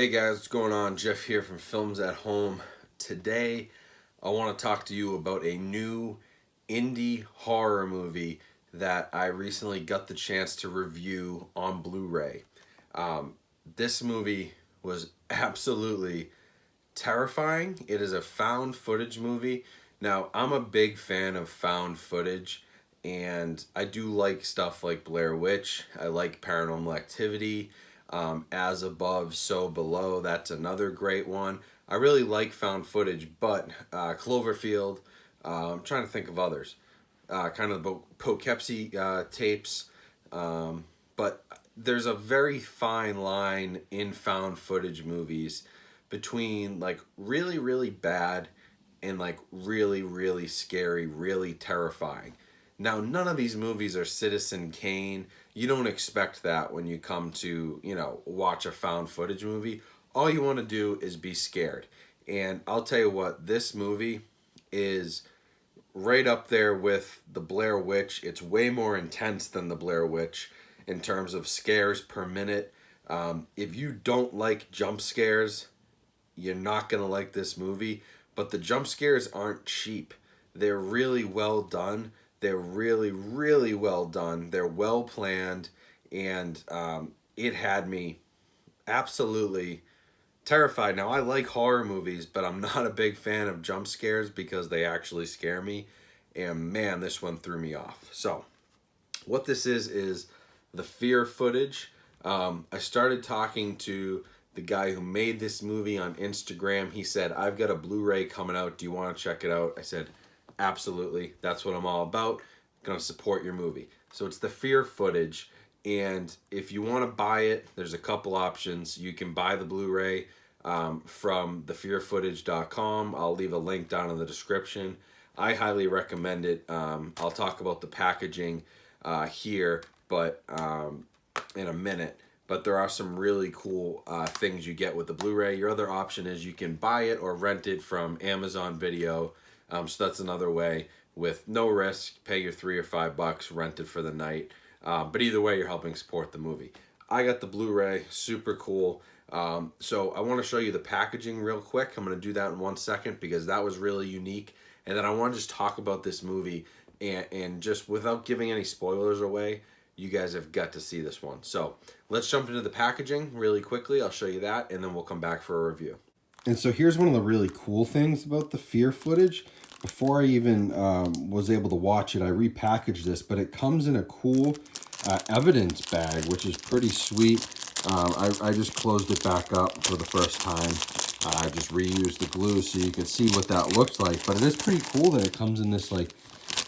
Hey guys, what's going on? Jeff here from Films at Home. Today, I want to talk to you about a new indie horror movie that I recently got the chance to review on Blu-ray. This movie was absolutely terrifying. It is a found footage movie. Now, I'm a big fan of found footage, and I do like stuff like Blair Witch. I like Paranormal Activity. As Above, So Below, that's another great one. I really like found footage, but Cloverfield, I'm trying to think of others. Kind of the Poughkeepsie tapes. But there's a very fine line in found footage movies between like really, really bad and like really, really scary, really terrifying. Now, none of these movies are Citizen Kane. You don't expect that when you come to, watch a found footage movie. All you want to do is be scared. And I'll tell you what, this movie is right up there with the Blair Witch. It's way more intense than the Blair Witch in terms of scares per minute. If you don't like jump scares, you're not going to like this movie. But the jump scares aren't cheap. They're really well done. They're really, really well done. They're well planned, and it had me absolutely terrified. Now, I like horror movies, but I'm not a big fan of jump scares because they actually scare me. And man, this one threw me off. So, what this is the fear footage. I started talking to the guy who made this movie on Instagram. He said, I've got a Blu-ray coming out. Do you want to check it out? I said, absolutely. That's what I'm all about. Going to support your movie. So it's the fear footage. And if you want to buy it, there's a couple options. You can buy the Blu-ray from thefearfootage.com. I'll leave a link down in the description. I highly recommend it. I'll talk about the packaging here, but in a minute. But there are some really cool things you get with the Blu-ray. Your other option is you can buy it or rent it from Amazon Video. So that's another way with no risk. Pay your $3 or $5, rent it for the night. But either way, you're helping support the movie. I got the Blu-ray, super cool. So I want to show you the packaging real quick. I'm going to do that in 1 second because that was really unique. And then I want to just talk about this movie and just without giving any spoilers away, you guys have got to see this one. So let's jump into the packaging really quickly. I'll show you that, and then we'll come back for a review. And so here's one of the really cool things about the fear footage. Before I even was able to watch it, I repackaged this, but it comes in a cool evidence bag, which is pretty sweet. I just closed it back up for the first time. I just reused the glue so you can see what that looks like. But it is pretty cool that it comes in this like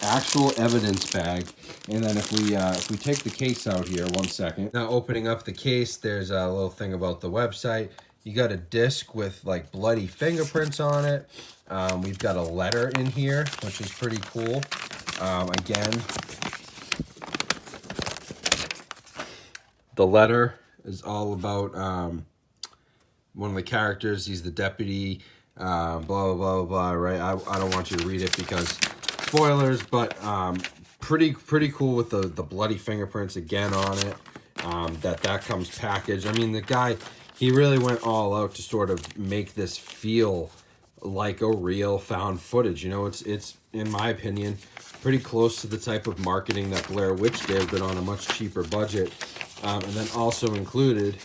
actual evidence bag. And then if we take the case out here, 1 second. Now opening up the case, there's a little thing about the website. You got a disc with like bloody fingerprints on it. We've got a letter in here, which is pretty cool. Again, the letter is all about one of the characters. He's the deputy, blah, blah, blah, blah, right? I don't want you to read it because spoilers, but pretty cool with the bloody fingerprints again on it. That comes packaged. I mean, the guy, he really went all out to sort of make this feel like a real found footage. It's in my opinion, pretty close to the type of marketing that Blair Witch did, but on a much cheaper budget. And then also included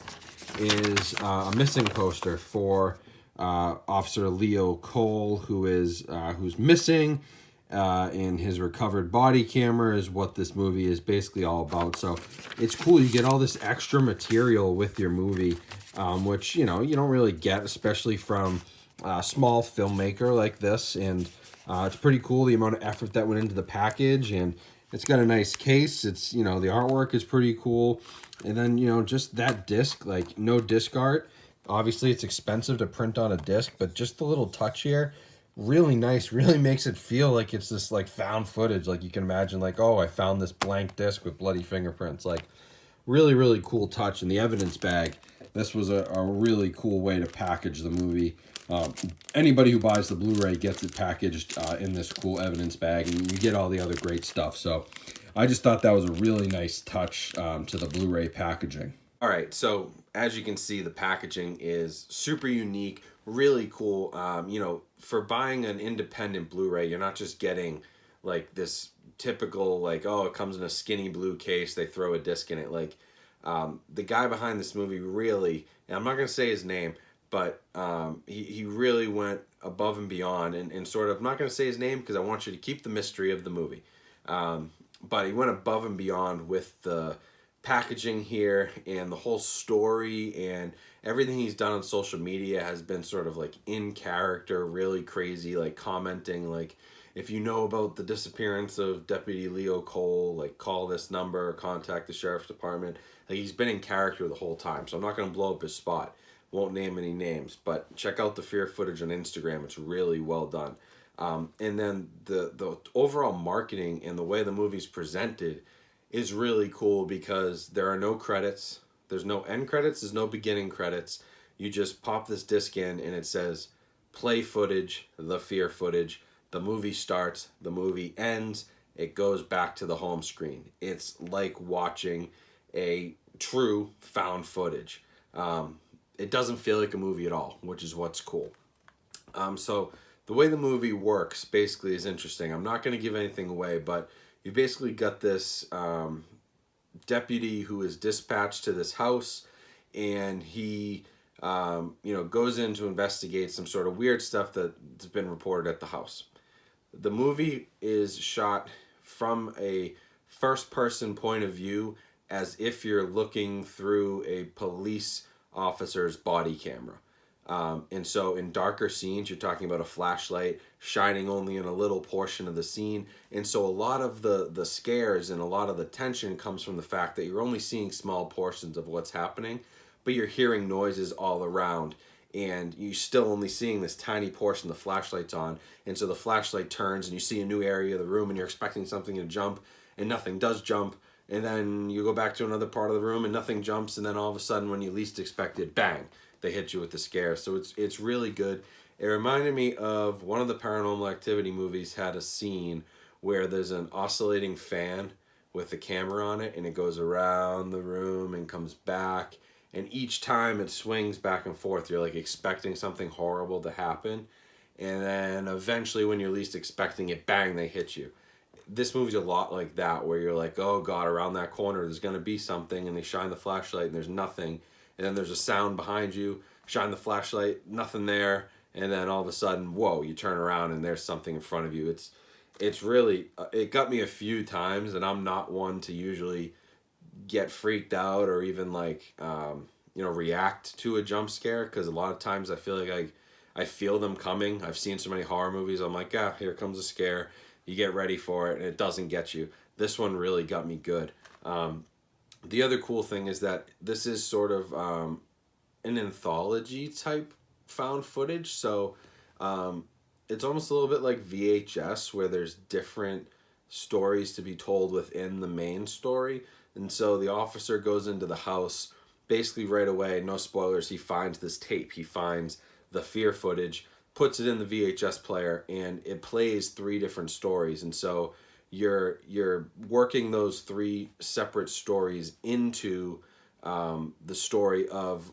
is a missing poster for Officer Leo Cole, who's missing. And his recovered body camera is what this movie is basically all about. So it's cool. You get all this extra material with your movie, which, you don't really get, especially from a small filmmaker like this. And it's pretty cool, the amount of effort that went into the package. And it's got a nice case. It's, the artwork is pretty cool. And then, just that disc, like no disc art. Obviously, it's expensive to print on a disc, but just the little touch here, really nice, really makes it feel like it's this like found footage. Like you can imagine like, oh, I found this blank disc with bloody fingerprints. Like really, really cool touch. In the evidence bag, this was a really cool way to package the movie. Anybody who buys the Blu-ray gets it packaged in this cool evidence bag, and you get all the other great stuff. So I just thought that was a really nice touch to the Blu-ray packaging. All right, so as you can see, the packaging is super unique, really cool. For buying an independent Blu-ray, you're not just getting like this typical like, oh, it comes in a skinny blue case, they throw a disc in it. Like, the guy behind this movie really, and I'm not gonna say his name, but he really went above and beyond, and sort of, I'm not gonna say his name because I want you to keep the mystery of the movie. Um, but he went above and beyond with the packaging here, and the whole story and everything he's done on social media has been sort of like in character, really crazy, like commenting like, if you know about the disappearance of Deputy Leo Cole, like call this number, contact the sheriff's department. Like, he's been in character the whole time, so I'm not going to blow up his spot. Won't name any names, but check out the Fear footage on Instagram. It's really well done. And then the overall marketing and the way the movie's presented is really cool because there are no credits. There's no end credits. There's no beginning credits. You just pop this disc in and it says play footage, the Fear footage. The movie starts, the movie ends, it goes back to the home screen. It's like watching a true found footage. It doesn't feel like a movie at all, which is what's cool. So the way the movie works basically is interesting. I'm not going to give anything away, but you basically got this deputy who is dispatched to this house, and he goes in to investigate some sort of weird stuff that's been reported at the house. The movie is shot from a first person point of view, as if you're looking through a police officer's body camera. And so in darker scenes, you're talking about a flashlight shining only in a little portion of the scene. And so a lot of the scares and a lot of the tension comes from the fact that you're only seeing small portions of what's happening, but you're hearing noises all around. And you're still only seeing this tiny portion the flashlight's on. And so the flashlight turns and you see a new area of the room and you're expecting something to jump and nothing does jump. And then you go back to another part of the room and nothing jumps. And then all of a sudden, when you least expect it, bang, they hit you with the scare. So it's really good. It reminded me of one of the Paranormal Activity movies had a scene where there's an oscillating fan with the camera on it and it goes around the room and comes back, and each time it swings back and forth, you're like expecting something horrible to happen, and then eventually when you're least expecting it, bang, they hit you. This movie's a lot like that, where you're like, oh god, around that corner there's going to be something, and they shine the flashlight and there's nothing, and then there's a sound behind you, shine the flashlight, nothing there, and then all of a sudden, whoa, you turn around and there's something in front of you. It's really, it got me a few times, and I'm not one to usually get freaked out or even like react to a jump scare, because a lot of times I feel like I feel them coming. I've seen so many horror movies, I'm like, ah, here comes a scare. You get ready for it and it doesn't get you. This one really got me good. The other cool thing is that this is sort of an anthology type found footage, so it's almost a little bit like VHS, where there's different stories to be told within the main story. And so the officer goes into the house basically right away, no spoilers, he finds this tape. He finds the Fear footage, puts it in the VHS player, and it plays three different stories. And so you're working those three separate stories into the story of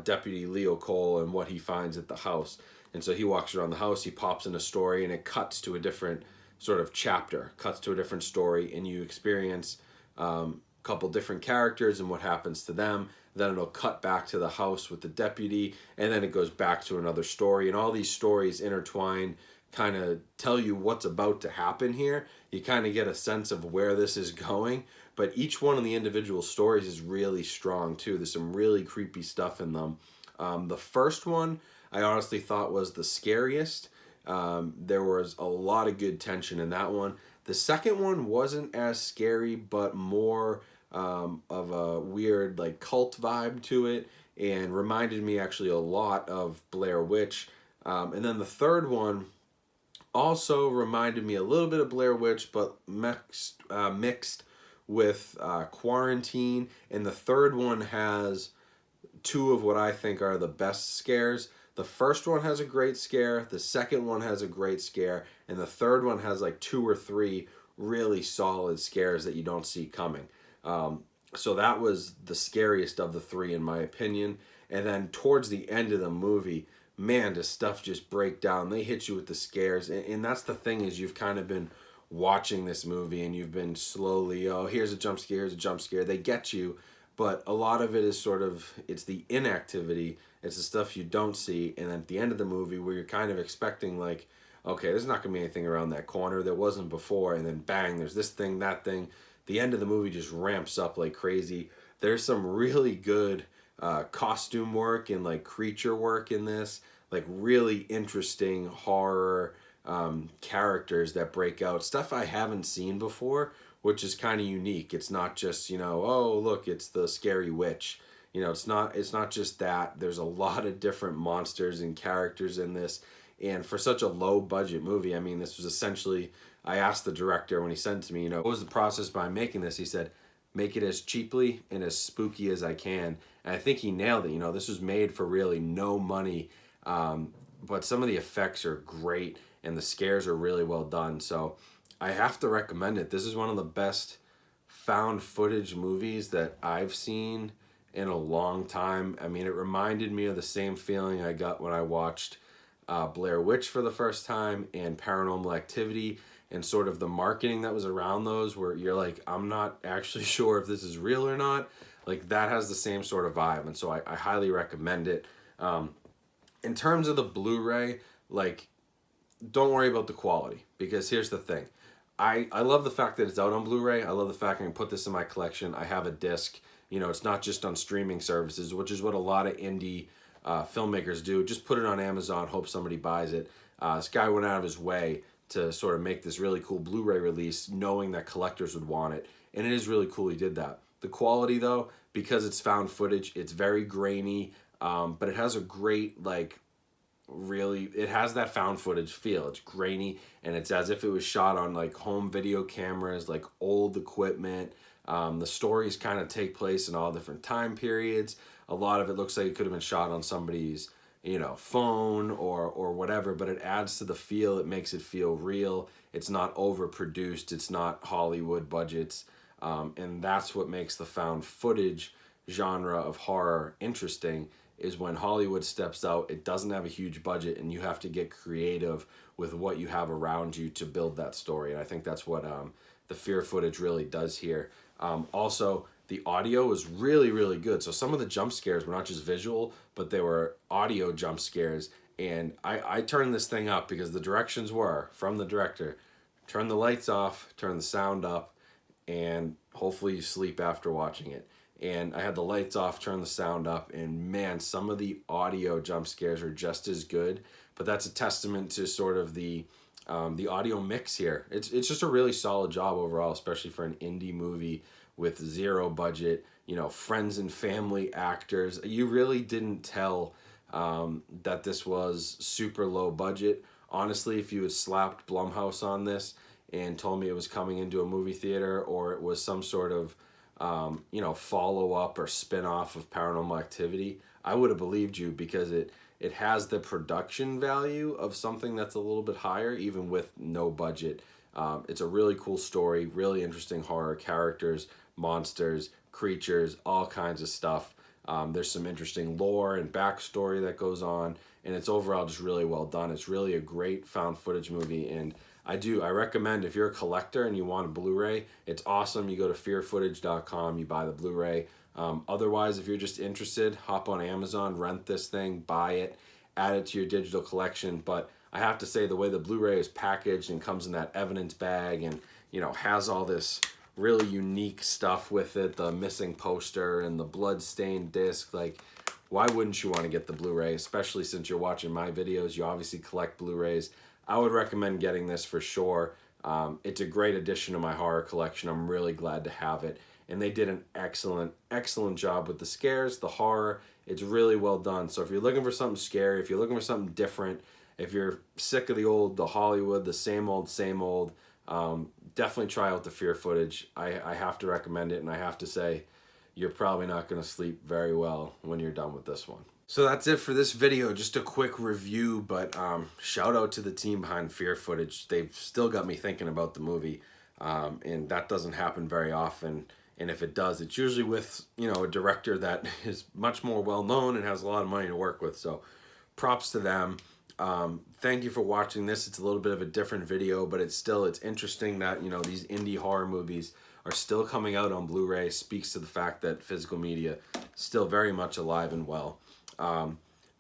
Deputy Leo Cole and what he finds at the house. And so he walks around the house, he pops in a story, and it cuts to a different sort of chapter, cuts to a different story, and you experience a couple different characters and what happens to them. Then it'll cut back to the house with the deputy, and then it goes back to another story. And all these stories intertwine, kind of tell you what's about to happen here. You kind of get a sense of where this is going, but each one of the individual stories is really strong too. There's some really creepy stuff in them. The first one I honestly thought was the scariest. There was a lot of good tension in that one. The second one wasn't as scary, but more of a weird like cult vibe to it, and reminded me actually a lot of Blair Witch. And then the third one also reminded me a little bit of Blair Witch, but mixed with Quarantine. And the third one has two of what I think are the best scares. The first one has a great scare, the second one has a great scare, and the third one has like two or three really solid scares that you don't see coming. So that was the scariest of the three, in my opinion. And then towards the end of the movie, man, does stuff just break down. They hit you with the scares. And that's the thing, is you've kind of been watching this movie and you've been slowly, oh, here's a jump scare, here's a jump scare. They get you, but a lot of it is sort of, it's the inactivity, it's the stuff you don't see. And then at the end of the movie where you're kind of expecting, like, okay, there's not going to be anything around that corner there wasn't before, and then bang, there's this thing, that thing. The end of the movie just ramps up like crazy. There's some really good costume work and like creature work in this, like really interesting horror characters that break out, stuff I haven't seen before, which is kind of unique. It's not just, you know, oh look, it's the scary witch. You know, it's not just that. There's a lot of different monsters and characters in this. And for such a low budget movie, I mean, this was essentially, I asked the director when he sent it to me, you know, what was the process behind making this? He said, make it as cheaply and as spooky as I can. And I think he nailed it. You know, this was made for really no money, but some of the effects are great and the scares are really well done. So I have to recommend it. This is one of the best found footage movies that I've seen in a long time. I mean, it reminded me of the same feeling I got when I watched Blair Witch for the first time and Paranormal Activity, and sort of the marketing that was around those, where you're like, I'm not actually sure if this is real or not. Like, that has the same sort of vibe, and so I highly recommend it. In terms of the Blu-ray, like, don't worry about the quality, because here's the thing. I love the fact that it's out on Blu-ray. I love the fact I can put this in my collection. I have a disc. You know, it's not just on streaming services, which is what a lot of indie filmmakers do. Just put it on Amazon, hope somebody buys it. This guy went out of his way to sort of make this really cool Blu-ray release, knowing that collectors would want it, and it is really cool he did that. The quality, though, because it's found footage, it's very grainy, but it has a great, like, really, it has that found footage feel. It's grainy, and it's as if it was shot on like home video cameras, like old equipment. The stories kind of take place in all different time periods. A lot of it looks like it could have been shot on somebody's, you know, phone or whatever, but it adds to the feel. It makes it feel real. It's not overproduced. It's not Hollywood budgets. And that's what makes the found footage genre of horror interesting, is when Hollywood steps out, it doesn't have a huge budget, and you have to get creative with what you have around you to build that story. And I think that's what the fear footage really does here. Also, the audio was really, really good. So some of the jump scares were not just visual, but they were audio jump scares. And I turned this thing up because the directions were, from the director, turn the lights off, turn the sound up, and hopefully you sleep after watching it. And I had the lights off, turned the sound up, and man, some of the audio jump scares are just as good. But that's a testament to sort of the audio mix here. It's just a really solid job overall, especially for an indie movie with zero budget. You know, friends and family actors. You really didn't tell that this was super low budget. Honestly, if you had slapped Blumhouse on this and told me it was coming into a movie theater, or it was some sort of you know, follow-up or spin-off of Paranormal Activity, I would have believed you, because it has the production value of something that's a little bit higher, even with no budget. It's a really cool story, really interesting horror characters, monsters, creatures, all kinds of stuff. There's some interesting lore and backstory that goes on, and it's overall just really well done. It's really a great found footage movie, and I recommend, if you're a collector and you want a Blu-ray, it's awesome. You go to fearfootage.com, you buy the Blu-ray. Otherwise, if you're just interested, hop on Amazon, rent this thing, buy it, add it to your digital collection. But I have to say, the way the Blu-ray is packaged and comes in that evidence bag and, you know, has all this really unique stuff with it, the missing poster and the blood-stained disc, like, why wouldn't you want to get the Blu-ray, especially since you're watching my videos? You obviously collect Blu-rays. I would recommend getting this for sure. It's a great addition to my horror collection. I'm really glad to have it. And they did an excellent, excellent job with the scares, the horror. It's really well done. So if you're looking for something scary, if you're looking for something different, if you're sick of the Hollywood, the same old, definitely try out the fear footage. I have to recommend it, and I have to say, you're probably not going to sleep very well when you're done with this one. So that's it for this video. Just a quick review, but shout out to the team behind Fear Footage. They've still got me thinking about the movie, and that doesn't happen very often And if it does, it's usually with, you know, a director that is much more well known and has a lot of money to work with. So props to them. Thank you for watching this. It's a little bit of a different video, but it's interesting that, you know, these indie horror movies are still coming out on Blu-ray. Speaks to the fact that physical media is still very much alive and well.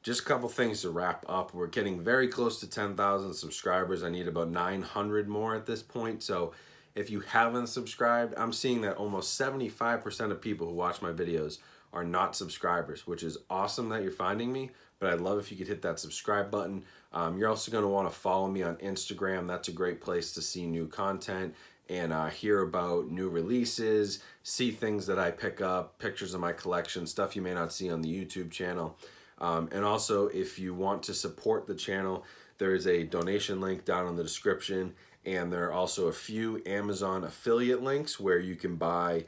Just a couple things to wrap up. We're getting very close to 10,000 subscribers. I need about 900 more at this point. So if you haven't subscribed, I'm seeing that almost 75% of people who watch my videos are not subscribers, which is awesome that you're finding me, but I'd love if you could hit that subscribe button. You're also going to want to follow me on Instagram. That's a great place to see new content and hear about new releases, see things that I pick up, pictures of my collection, stuff you may not see on the YouTube channel. And also, if you want to support the channel, there is a donation link down in the description, and there are also a few Amazon affiliate links where you can buy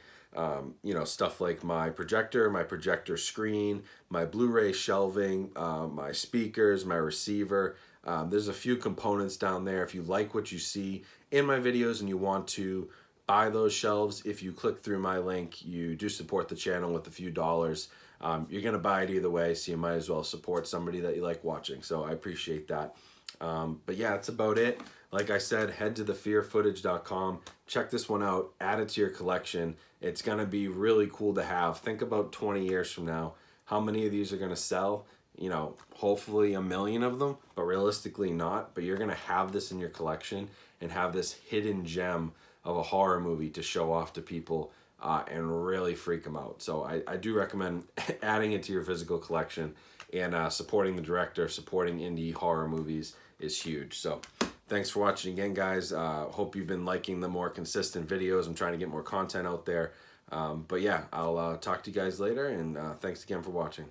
you know, stuff like my projector screen, my Blu-ray shelving, my speakers, my receiver. There's a few components down there. If you like what you see in my videos and you want to buy those shelves, if you click through my link, you do support the channel with a few dollars. You're gonna buy it either way, so you might as well support somebody that you like watching. So I appreciate that. But yeah, that's about it. Like I said, head to thefearfootage.com. Check this one out. Add it to your collection. It's going to be really cool to have. Think about 20 years from now. How many of these are going to sell? You know, hopefully 1 million of them, but realistically not. But you're going to have this in your collection and have this hidden gem of a horror movie to show off to people and really freak them out. So I do recommend adding it to your physical collection, and supporting the director, supporting indie horror movies is huge. So thanks for watching again, guys. Hope you've been liking the more consistent videos. I'm trying to get more content out there. But yeah, I'll talk to you guys later, and thanks again for watching.